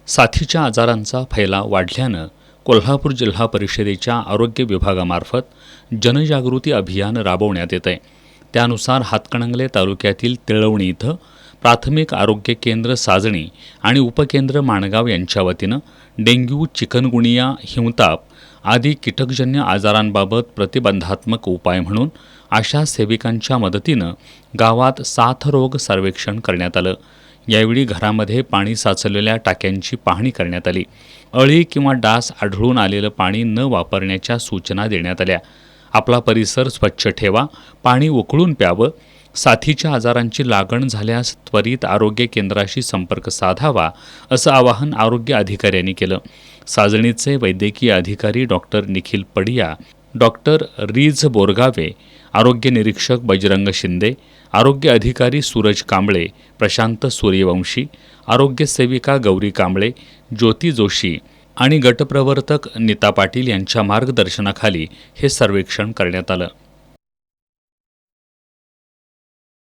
साथीच्या आजारांचा फैलाव वाढल्यानं कोल्हापूर जिल्हा परिषदेच्या आरोग्य विभागामार्फत जनजागृती अभियान राबवण्यात येत आहे. त्यानुसार हातकणंगले तालुक्यातील तिळवणी इथं प्राथमिक आरोग्य केंद्र साजणी आणि उपकेंद्र माणगाव यांच्या वतीनं डेंग्यू, चिकनगुनिया, हिवताप आदी कीटकजन्य आजारांबाबत प्रतिबंधात्मक उपाय म्हणून आशा सेविकांच्या मदतीनं गावात साथरोग सर्वेक्षण करण्यात आलं. यावेळी घरामध्ये पाणी साचलेल्या टाक्यांची पाहणी करण्यात आली. अळी किंवा डास आढळून आलेलं पाणी न वापरण्याच्या सूचना देण्यात आल्या. आपला परिसर स्वच्छ ठेवा, पाणी उकळून प्यावं, साथीच्या आजारांची लागण झाल्यास त्वरित आरोग्य केंद्राशी संपर्क साधावा असं आवाहन आरोग्य अधिकाऱ्यांनी केलं. साजणीचे वैद्यकीय अधिकारी डॉक्टर निखिल पडिया, डॉक्टर रीझ बोरगावे, आरोग्य निरीक्षक बजरंग शिंदे, आरोग्य अधिकारी सूरज कांबळे, प्रशांत सूर्यवंशी, आरोग्य सेविका गौरी कांबळे, ज्योती जोशी आणि गटप्रवर्तक नीता पाटील यांच्या मार्गदर्शनाखाली हे सर्वेक्षण करण्यात आलं.